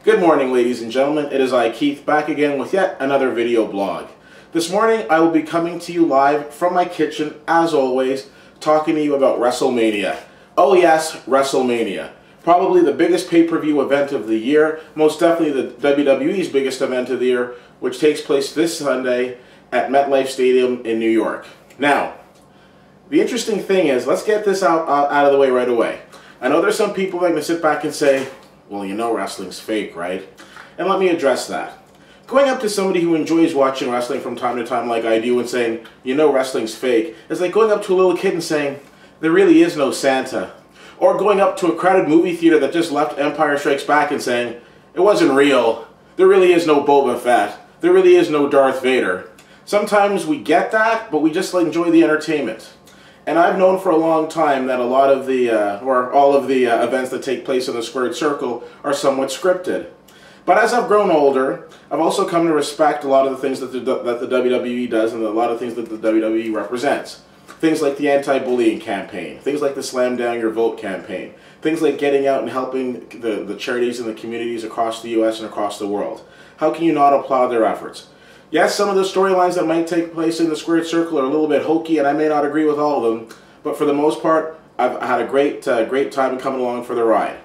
Good morning, ladies and gentlemen. It is I, Keith, back again with yet another video blog. This morning I will be coming to you live from my kitchen, as always, talking to you about Wrestlemania. Oh yes, Wrestlemania. Probably the biggest pay-per-view event of the year, most definitely the WWE's biggest event of the year, which takes place this Sunday at MetLife Stadium in New York. Now, the interesting thing is, let's get this out of the way right away. I know there's some people that are going to sit back and say, well, you know wrestling's fake, right? And let me address that. Going up to somebody who enjoys watching wrestling from time to time like I do and saying, you know wrestling's fake, is like going up to a little kid and saying, there really is no Santa. Or going up to a crowded movie theater that just left Empire Strikes Back and saying, it wasn't real. There really is no Boba Fett. There really is no Darth Vader. Sometimes we get that, but we just enjoy the entertainment. And I've known for a long time that a lot of the, or all of the events that take place in the squared circle are somewhat scripted. But as I've grown older, I've also come to respect a lot of the things that the WWE does and a lot of things that the WWE represents. Things like the anti-bullying campaign, things like the Slam Down Your Vote campaign, things like getting out and helping the charities and the communities across the U.S. and across the world. How can you not applaud their efforts? Yes, some of the storylines that might take place in the squared circle are a little bit hokey, and I may not agree with all of them, but for the most part, I've had a great time coming along for the ride.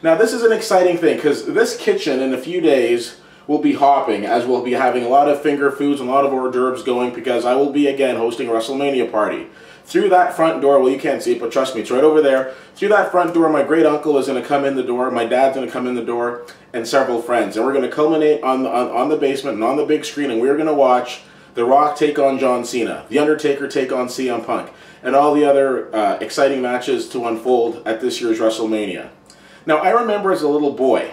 Now, this is an exciting thing, because this kitchen in a few days will be hopping, as we'll be having a lot of finger foods and a lot of hors d'oeuvres going, because I will be, again, hosting a Wrestlemania party. Through that front door, well, you can't see it, but trust me, it's right over there. Through that front door, my great uncle is going to come in the door, my dad's going to come in the door, and several friends. And we're going to culminate on the basement and on the big screen, and we're going to watch The Rock take on John Cena, The Undertaker take on CM Punk, and all the other exciting matches to unfold at this year's Wrestlemania. Now, I remember as a little boy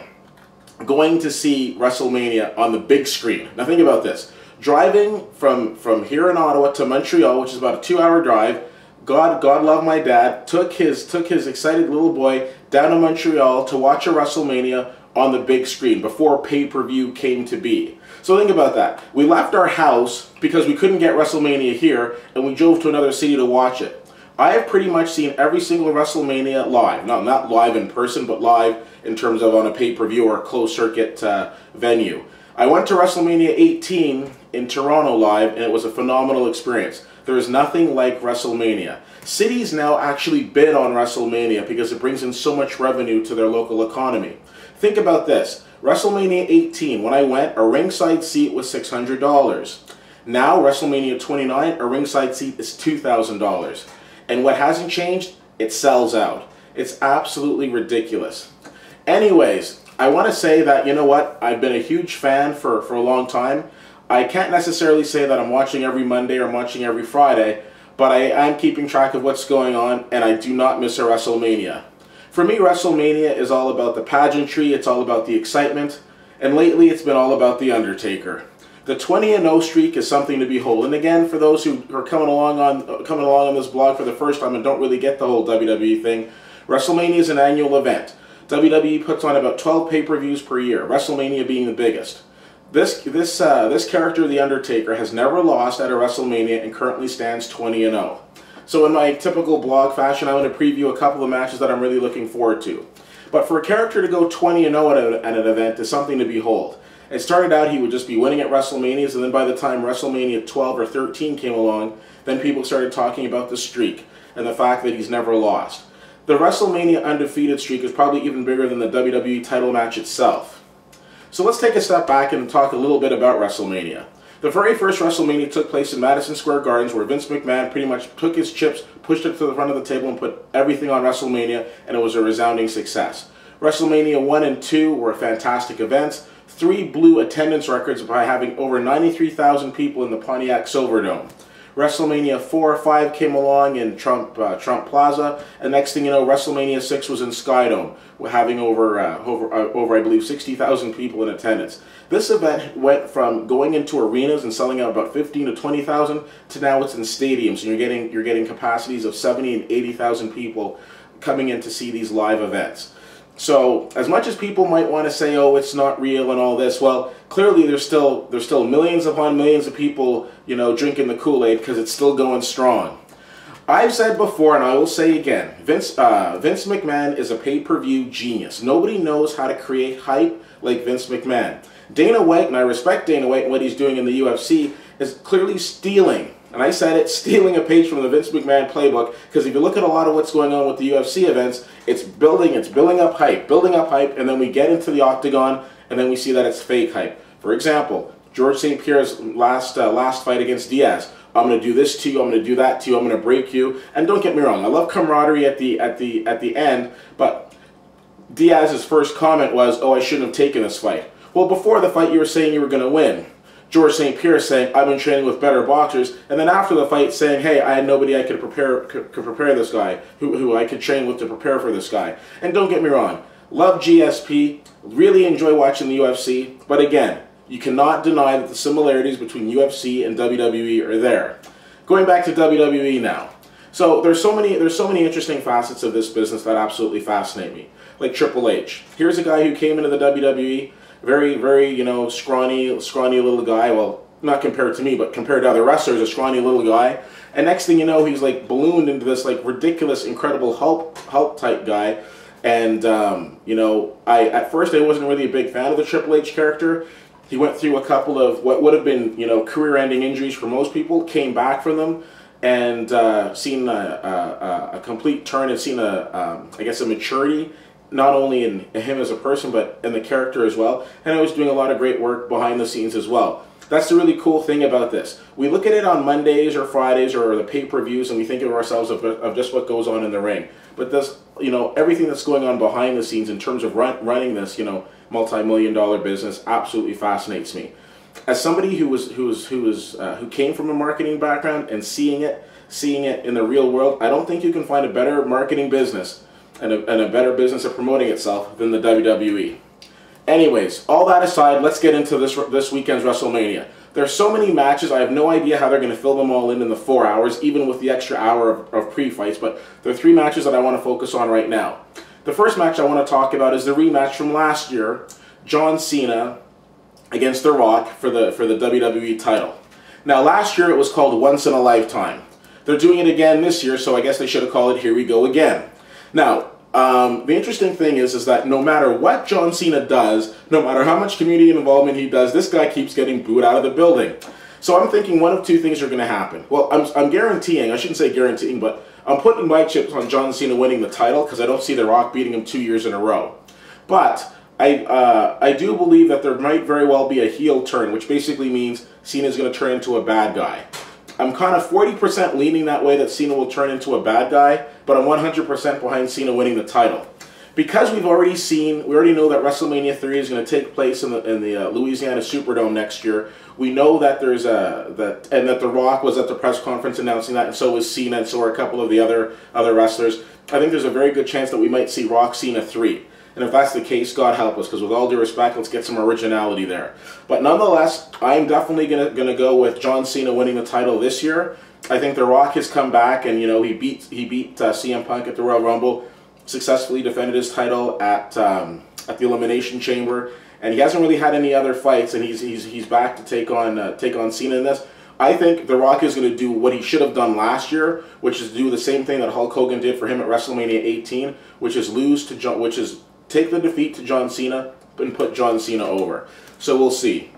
going to see Wrestlemania on the big screen. Now, think about this. Driving from here in Ottawa to Montreal, which is about a 2-hour drive, God love my dad, took his excited little boy down to Montreal to watch a Wrestlemania on the big screen before pay-per-view came to be. So think about that. We left our house because we couldn't get Wrestlemania here, and we drove to another city to watch it. I have pretty much seen every single Wrestlemania live. Not live in person, but live in terms of on a pay-per-view or a closed-circuit venue. I went to Wrestlemania 18 in Toronto live, and it was a phenomenal experience. There is nothing like Wrestlemania. Cities now actually bid on Wrestlemania because it brings in so much revenue to their local economy. Think about this. WrestleMania 18, when I went, a ringside seat was $600. Now, WrestleMania 29, a ringside seat is $2,000. And what hasn't changed? It sells out. It's absolutely ridiculous. Anyways, I want to say that, you know what, I've been a huge fan for a long time. I can't necessarily say that I'm watching every Monday or I'm watching every Friday, but I am keeping track of what's going on, and I do not miss a Wrestlemania. For me, Wrestlemania is all about the pageantry, it's all about the excitement, and lately it's been all about The Undertaker. The 20-0 streak is something to behold, and again, for those who are coming along on this blog for the first time and don't really get the whole WWE thing, Wrestlemania is an annual event. WWE puts on about 12 pay-per-views per year, WrestleMania being the biggest. This character, The Undertaker, has never lost at a WrestleMania and currently stands 20-0. So in my typical blog fashion, I'm going to preview a couple of matches that I'm really looking forward to. But for a character to go 20-0 at an event is something to behold. It started out he would just be winning at WrestleManias, and then by the time WrestleMania 12 or 13 came along, then people started talking about the streak and the fact that he's never lost. The WrestleMania undefeated streak is probably even bigger than the WWE title match itself. So let's take a step back and talk a little bit about WrestleMania. The very first WrestleMania took place in Madison Square Gardens, where Vince McMahon pretty much took his chips, pushed it to the front of the table, and put everything on WrestleMania, and it was a resounding success. WrestleMania 1 and 2 were fantastic events. 3 blew attendance records by having over 93,000 people in the Pontiac Silverdome. WrestleMania 4 or 5 came along in Trump Plaza, and next thing you know, WrestleMania 6 was in Skydome, having over I believe 60,000 people in attendance. This event went from going into arenas and selling out about 15 to 20,000 to now it's in stadiums, and you're getting capacities of 70 and 80,000 people coming in to see these live events. So, as much as people might want to say, oh, it's not real and all this, well, clearly there's still millions upon millions of people, you know, drinking the Kool-Aid because it's still going strong. I've said before, and I will say again, Vince McMahon is a pay-per-view genius. Nobody knows how to create hype like Vince McMahon. Dana White, and I respect Dana White and what he's doing in the UFC, is clearly stealing, and I said it, stealing a page from the Vince McMahon playbook, because if you look at a lot of what's going on with the UFC events, it's building up hype, and then we get into the octagon, and then we see that it's fake hype. For example, George St. Pierre's last fight against Diaz. I'm going to do this to you, I'm going to do that to you, I'm going to break you. And don't get me wrong, I love camaraderie at the end, but Diaz's first comment was, oh, I shouldn't have taken this fight. Well, before the fight you were saying you were going to win. George St. Pierre saying, I've been training with better boxers, and then after the fight saying, hey, I had nobody I could prepare this guy, who I could train with to prepare for this guy. And don't get me wrong, love GSP, really enjoy watching the UFC, but again, you cannot deny that the similarities between UFC and WWE are there. Going back to WWE now. So there's so many interesting facets of this business that absolutely fascinate me. Like Triple H. Here's a guy who came into the WWE, very, you know, scrawny little guy. Well, not compared to me, but compared to other wrestlers, a scrawny little guy. And next thing you know, he's like ballooned into this like ridiculous, incredible Hulk type guy. And you know, at first I wasn't really a big fan of the Triple H character. He went through a couple of what would have been, you know, career-ending injuries for most people, came back from them, and seen a complete turn, and seen I guess a maturity, not only in him as a person, but in the character as well. And I was doing a lot of great work behind the scenes as well. That's the really cool thing about this. We look at it on Mondays or Fridays or the pay-per-views, and we think of ourselves of just what goes on in the ring. But this, you know, everything that's going on behind the scenes in terms of running this, you know, multi-million-dollar business absolutely fascinates me. As somebody who came from a marketing background and seeing it in the real world, I don't think you can find a better marketing business and a better business of promoting itself than the WWE. Anyways, all that aside, let's get into this weekend's WrestleMania. There are so many matches, I have no idea how they're going to fill them all in the 4 hours, even with the extra hour of pre-fights, but there are 3 matches that I want to focus on right now. The first match I want to talk about is the rematch from last year, John Cena against The Rock for the WWE title. Now, last year it was called Once in a Lifetime. They're doing it again this year, so I guess they should have called it Here We Go Again. Now, the interesting thing is that no matter what John Cena does, no matter how much community involvement he does, this guy keeps getting booed out of the building. So I'm thinking one of 2 things are going to happen. Well, I'm guaranteeing, I shouldn't say guaranteeing, but I'm putting my chips on John Cena winning the title because I don't see The Rock beating him 2 years in a row. But I do believe that there might very well be a heel turn, which basically means Cena's going to turn into a bad guy. I'm kind of 40% leaning that way, that Cena will turn into a bad guy, but I'm 100% behind Cena winning the title. Because we already know that WrestleMania 3 is going to take place in the Louisiana Superdome next year. We know that that The Rock was at the press conference announcing that, and so was Cena, and so are a couple of the other wrestlers. I think there's a very good chance that we might see Rock Cena 3. And if that's the case, God help us, because with all due respect, let's get some originality there. But nonetheless, I'm definitely gonna go with John Cena winning the title this year. I think The Rock has come back, and you know he beat CM Punk at the Royal Rumble, successfully defended his title at the Elimination Chamber, and he hasn't really had any other fights, and he's back to take on Cena in this. I think The Rock is going to do what he should have done last year, which is do the same thing that Hulk Hogan did for him at WrestleMania 18, which is take the defeat to John Cena and put John Cena over. So we'll see.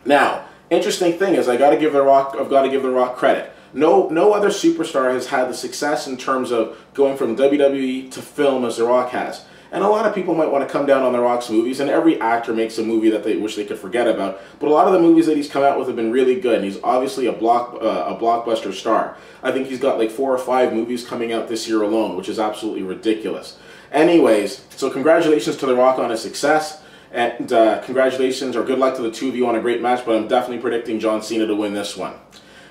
Now, interesting thing is I've got to give The Rock credit. No other superstar has had the success in terms of going from WWE to film as The Rock has. And a lot of people might want to come down on The Rock's movies, and every actor makes a movie that they wish they could forget about. But a lot of the movies that he's come out with have been really good, and he's obviously a blockbuster star. I think he's got like 4 or 5 movies coming out this year alone, which is absolutely ridiculous. Anyways, so congratulations to The Rock on his success, and congratulations or good luck to the 2 of you on a great match, but I'm definitely predicting John Cena to win this one.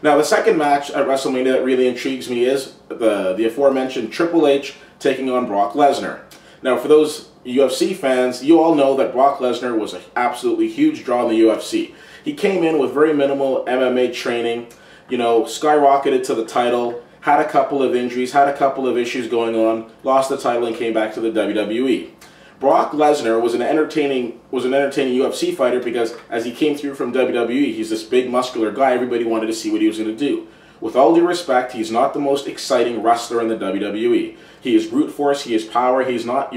Now, the second match at WrestleMania that really intrigues me is the aforementioned Triple H taking on Brock Lesnar. Now, for those UFC fans, you all know that Brock Lesnar was an absolutely huge draw in the UFC. He came in with very minimal MMA training, you know, skyrocketed to the title, had a couple of injuries, had a couple of issues going on, lost the title, and came back to the WWE. Brock Lesnar was an entertaining UFC fighter because as he came through from WWE, he's this big muscular guy. Everybody wanted to see what he was going to do. With all due respect, he's not the most exciting wrestler in the WWE. He is brute force, he is power, he's not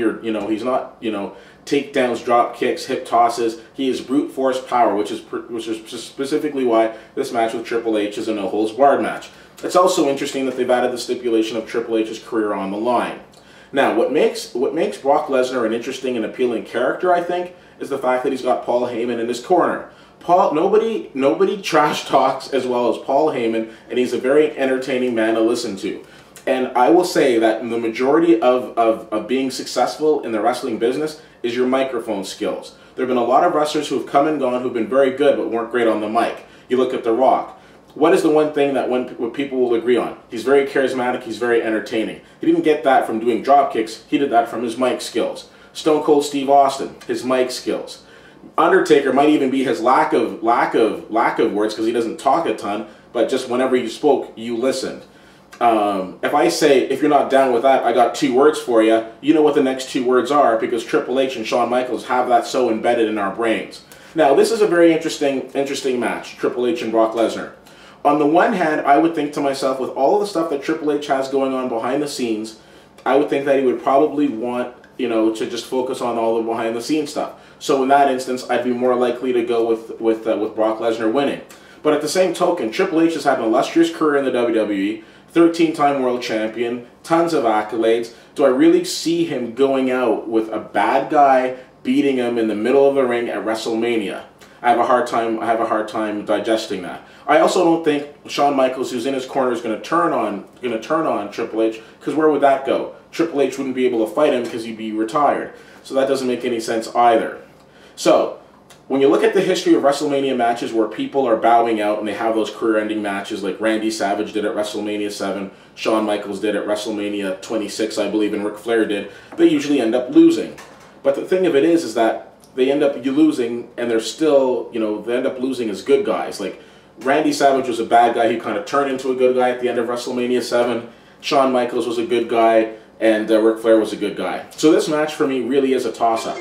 takedowns, drop kicks, hip tosses. He is brute force power, which is specifically why this match with Triple H is a no-holds-barred match. It's also interesting that they've added the stipulation of Triple H's career on the line. Now, what makes Brock Lesnar an interesting and appealing character, I think, is the fact that he's got Paul Heyman in his corner. Nobody trash talks as well as Paul Heyman, and he's a very entertaining man to listen to. And I will say that the majority of being successful in the wrestling business is your microphone skills. There have been a lot of wrestlers who have come and gone who've been very good but weren't great on the mic. You look at The Rock. What is the one thing that what people will agree on? He's very charismatic, he's very entertaining. He didn't get that from doing drop kicks, he did that from his mic skills. Stone Cold Steve Austin, his mic skills. Undertaker might even be his lack of words because he doesn't talk a ton, but just whenever you spoke, you listened. If I say, if you're not down with that, I got 2 words for you, you know what the next 2 words are because Triple H and Shawn Michaels have that so embedded in our brains. Now, this is a very interesting match, Triple H and Brock Lesnar. On the one hand, I would think to myself, with all the stuff that Triple H has going on behind the scenes, I would think that he would probably want, to just focus on all the behind the scenes stuff. So in that instance, I'd be more likely to go with Brock Lesnar winning. But at the same token, Triple H has had an illustrious career in the WWE, 13-time world champion, tons of accolades. Do I really see him going out with a bad guy beating him in the middle of the ring at WrestleMania? I have a hard time digesting that. I also don't think Shawn Michaels, who's in his corner, is going to turn on Triple H, because where would that go? Triple H wouldn't be able to fight him because he'd be retired. So that doesn't make any sense either. So when you look at the history of WrestleMania matches where people are bowing out and they have those career-ending matches like Randy Savage did at WrestleMania 7, Shawn Michaels did at WrestleMania 26, I believe, and Ric Flair did, they usually end up losing. But the thing of it is that they end up losing, and they're still, they end up losing as good guys. Like, Randy Savage was a bad guy. He kind of turned into a good guy at the end of WrestleMania 7. Shawn Michaels was a good guy, and Ric Flair was a good guy. So this match for me really is a toss-up.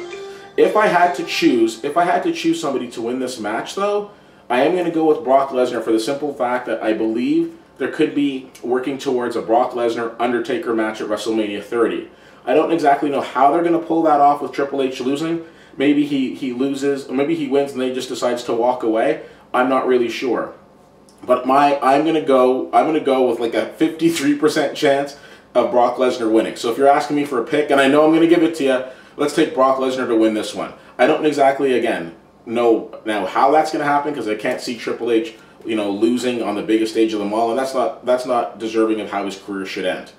If I had to choose somebody to win this match, though, I am going to go with Brock Lesnar for the simple fact that I believe there could be working towards a Brock Lesnar-Undertaker match at WrestleMania 30. I don't exactly know how they're going to pull that off with Triple H losing. Maybe he loses, or maybe he wins and then he just decides to walk away. I'm not really sure. But I'm gonna go with like a 53% chance of Brock Lesnar winning. So if you're asking me for a pick, and I know I'm gonna give it to you, let's take Brock Lesnar to win this one. I don't exactly, again, know now how that's gonna happen because I can't see Triple H, losing on the biggest stage of them all, and that's not deserving of how his career should end.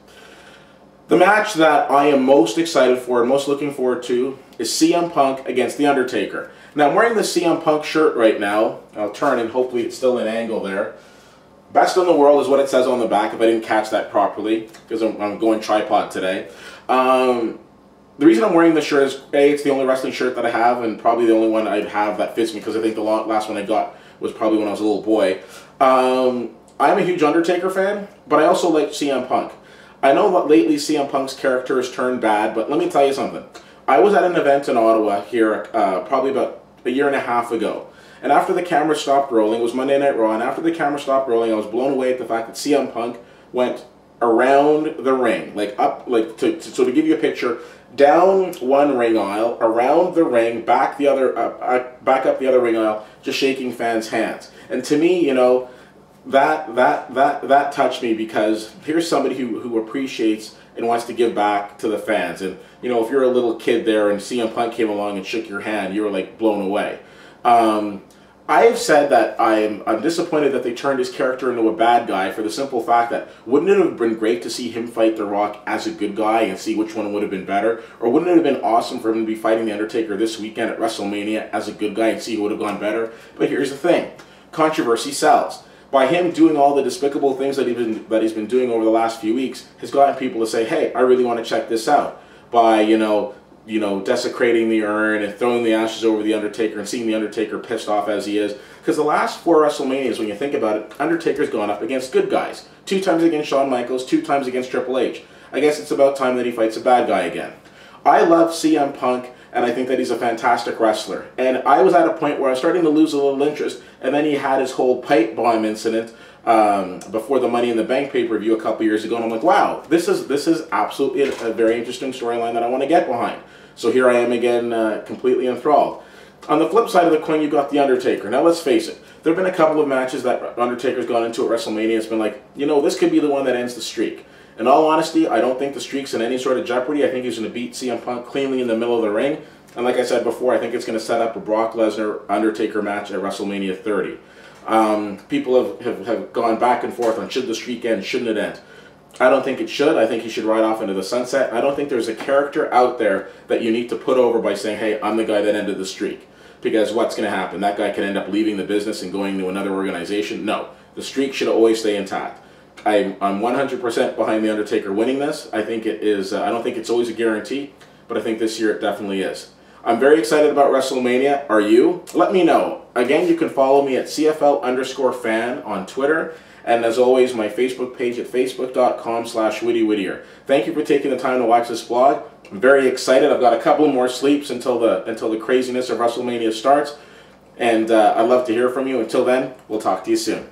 The match that I am most excited for and most looking forward to is CM Punk against The Undertaker. Now, I'm wearing the CM Punk shirt right now. I'll turn and hopefully it's still an angle there. Best in the world is what it says on the back, if I didn't catch that properly, because I'm going tripod today. The reason I'm wearing this shirt is, A, it's the only wrestling shirt that I have, and probably the only one I'd have that fits me, because I think the last one I got was probably when I was a little boy. I'm a huge Undertaker fan, but I also like CM Punk. I know that lately CM Punk's character has turned bad, but let me tell you something. I was at an event in Ottawa here probably about a year and a half ago. And after the camera stopped rolling, it was Monday Night Raw, and after the camera stopped rolling, I was blown away at the fact that CM Punk went around the ring, so to give you a picture, down one ring aisle, around the ring, back up the other ring aisle, just shaking fans' hands. And to me, that touched me, because here's somebody who appreciates and wants to give back to the fans. And if you're a little kid there and CM Punk came along and shook your hand, you were like blown away. I have said that I'm disappointed that they turned his character into a bad guy, for the simple fact that wouldn't it have been great to see him fight The Rock as a good guy and see which one would have been better? Or wouldn't it have been awesome for him to be fighting The Undertaker this weekend at WrestleMania as a good guy and see who would have gone better? But here's the thing. Controversy sells. By him doing all the despicable things that he's been doing over the last few weeks has gotten people to say, hey, I really want to check this out. By, desecrating the urn and throwing the ashes over The Undertaker and seeing The Undertaker pissed off as he is. Because the last 4 WrestleManias, when you think about it, Undertaker's gone up against good guys. 2 times against Shawn Michaels, 2 times against Triple H. I guess it's about time that he fights a bad guy again. I love CM Punk, and I think that he's a fantastic wrestler. And I was at a point where I was starting to lose a little interest, and then he had his whole pipe bomb incident before the Money in the Bank pay-per-view a couple years ago, and I'm like, wow, this is absolutely a very interesting storyline that I want to get behind. So here I am again, completely enthralled. On the flip side of the coin, you've got The Undertaker. Now let's face it, there have been a couple of matches that Undertaker's gone into at WrestleMania. It's been like, you know, this could be the one that ends the streak. In all honesty, I don't think the streak's in any sort of jeopardy. I think he's going to beat CM Punk cleanly in the middle of the ring. And like I said before, I think it's going to set up a Brock Lesnar-Undertaker match at WrestleMania 30. People have gone back and forth on should the streak end, shouldn't it end. I don't think it should. I think he should ride off into the sunset. I don't think there's a character out there that you need to put over by saying, hey, I'm the guy that ended the streak. Because what's going to happen? That guy can end up leaving the business and going to another organization. No, the streak should always stay intact. I'm 100% behind The Undertaker winning this. I think it is. I don't think it's always a guarantee, but I think this year it definitely is. I'm very excited about WrestleMania. Are you? Let me know. Again, you can follow me at CFL_fan on Twitter. And as always, my Facebook page at facebook.com/WittyWhittier. Thank you for taking the time to watch this vlog. I'm very excited. I've got a couple more sleeps until the craziness of WrestleMania starts. And I'd love to hear from you. Until then, we'll talk to you soon.